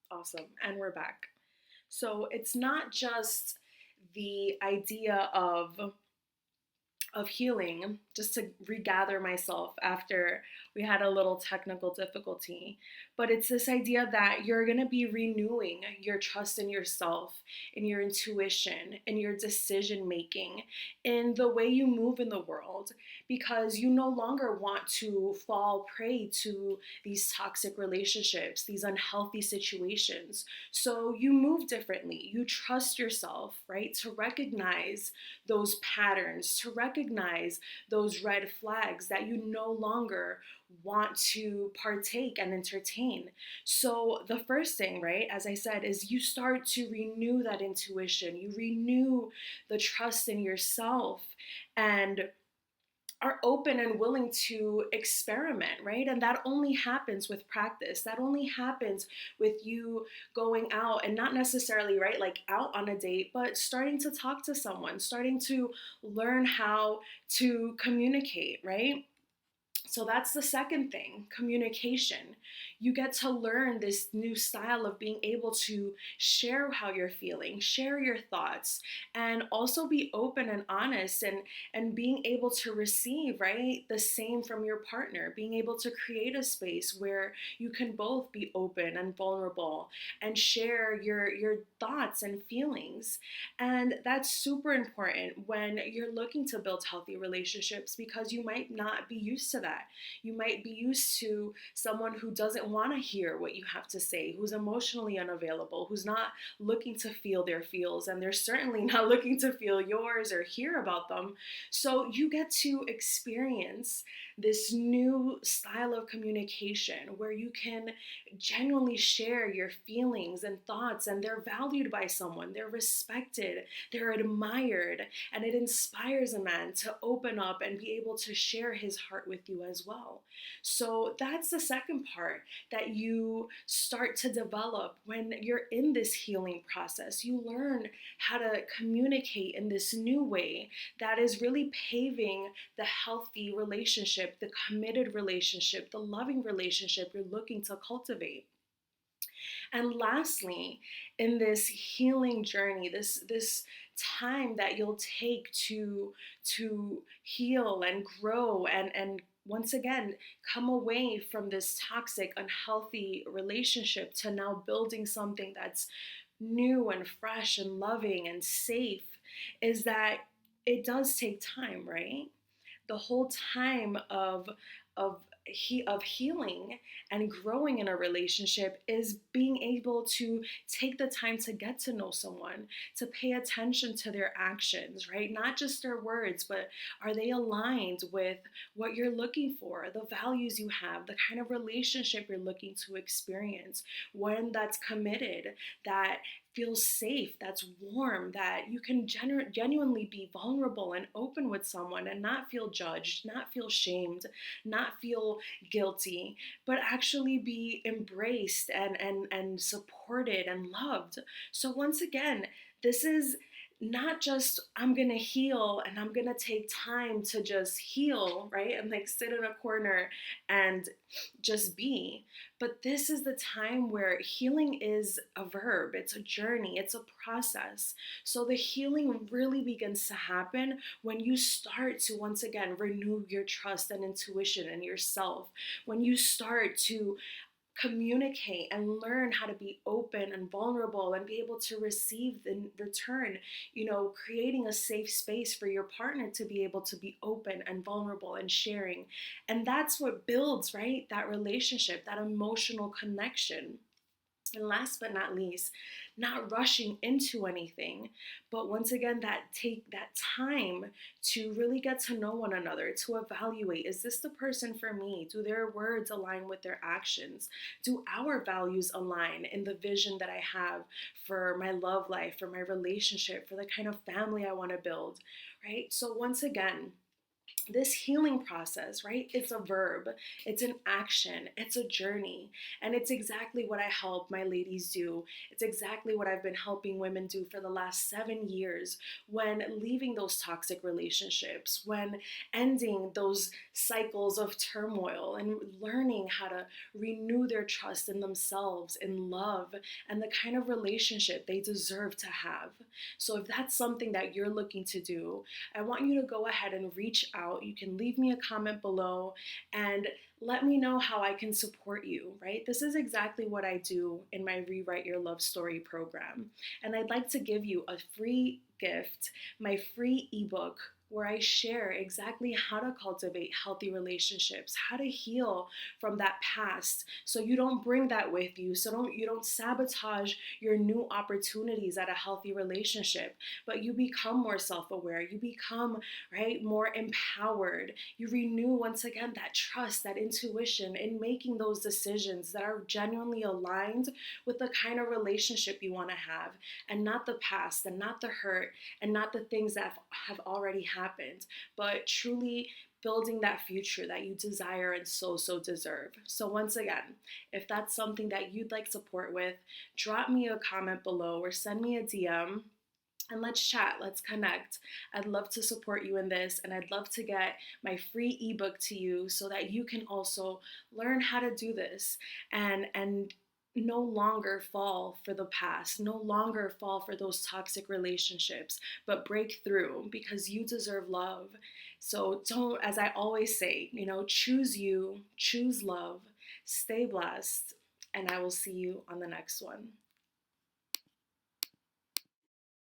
Awesome. And we're back. So it's not just the idea of healing, just to regather myself after we had a little technical difficulty. But it's this idea that you're going to be renewing your trust in yourself, in your intuition, in your decision making, in the way you move in the world, because you no longer want to fall prey to these toxic relationships, these unhealthy situations. So you move differently. You trust yourself, right? To recognize those patterns, to recognize those red flags that you no longer want to partake and entertain. So, the first thing, right, as I said, is you start to renew that intuition, you renew the trust in yourself, and are open and willing to experiment, right? And that only happens with practice. That only happens with you going out and not necessarily, right, like out on a date, but starting to talk to someone, starting to learn how to communicate, right? So that's the second thing, communication. You get to learn this new style of being able to share how you're feeling, share your thoughts, and also be open and honest, and being able to receive, right, the same from your partner, being able to create a space where you can both be open and vulnerable and share your thoughts and feelings. And that's super important when you're looking to build healthy relationships, because you might not be used to that. You might be used to someone who doesn't want to hear what you have to say, who's emotionally unavailable, who's not looking to feel their feels, and they're certainly not looking to feel yours or hear about them. So you get to experience this new style of communication where you can genuinely share your feelings and thoughts, and they're valued by someone, they're respected, they're admired, and it inspires a man to open up and be able to share his heart with you as well. So that's the second part that you start to develop when you're in this healing process. You learn how to communicate in this new way that is really paving the healthy relationship, the committed relationship, the loving relationship you're looking to cultivate. And lastly, in this healing journey, this time that you'll take to heal and grow, and once again come away from this toxic, unhealthy relationship to now building something that's new and fresh and loving and safe, is that it does take time, right? The whole time of of healing and growing in a relationship is being able to take the time to get to know someone, to pay attention to their actions, right? Not just their words, but are they aligned with what you're looking for, the values you have, the kind of relationship you're looking to experience, one that's committed, that feels safe, that's warm, that you can genuinely be vulnerable and open with someone and not feel judged, not feel shamed, not feel guilty, but actually be embraced and supported and loved. So once again, this is not just I'm gonna heal and I'm gonna take time to just heal, right? And like sit in a corner and just be. But this is the time where healing is a verb, it's a journey, it's a process. So the healing really begins to happen when you start to once again renew your trust and intuition in yourself, when you start to communicate and learn how to be open and vulnerable and be able to receive in return, creating a safe space for your partner to be able to be open and vulnerable and sharing. And that's what builds, right, that relationship, that emotional connection. And last but not least, not rushing into anything, but once again, take that time to really get to know one another, to evaluate, is this the person for me? Do their words align with their actions? Do our values align in the vision that I have for my love life, for my relationship, for the kind of family I want to build, right? So once again, this healing process, right? It's a verb, it's an action, it's a journey. And it's exactly what I help my ladies do. It's exactly what I've been helping women do for the last 7 years, when leaving those toxic relationships, when ending those cycles of turmoil, and learning how to renew their trust in themselves, in love, and the kind of relationship they deserve to have. So if that's something that you're looking to do, I want you to go ahead and reach out. You can leave me a comment below and let me know how I can support you, right? This is exactly what I do in my Rewrite Your Love Story program. And I'd like to give you a free gift, my free ebook, where I share exactly how to cultivate healthy relationships, how to heal from that past so you don't bring that with you, so you don't sabotage your new opportunities at a healthy relationship, but you become more self-aware, you become, right, more empowered. You renew once again that trust, that intuition in making those decisions that are genuinely aligned with the kind of relationship you want to have, and not the past, and not the hurt, and not the things that have already happened, but truly building that future that you desire and so deserve. So once again, if that's something that you'd like support with, drop me a comment below or send me a DM and let's chat, let's connect. I'd love to support you in this, and I'd love to get my free ebook to you so that you can also learn how to do this and no longer fall for the past, no longer fall for those toxic relationships, but break through, because you deserve love. So don't, as I always say, choose you, choose love, stay blessed, and I will see you on the next one.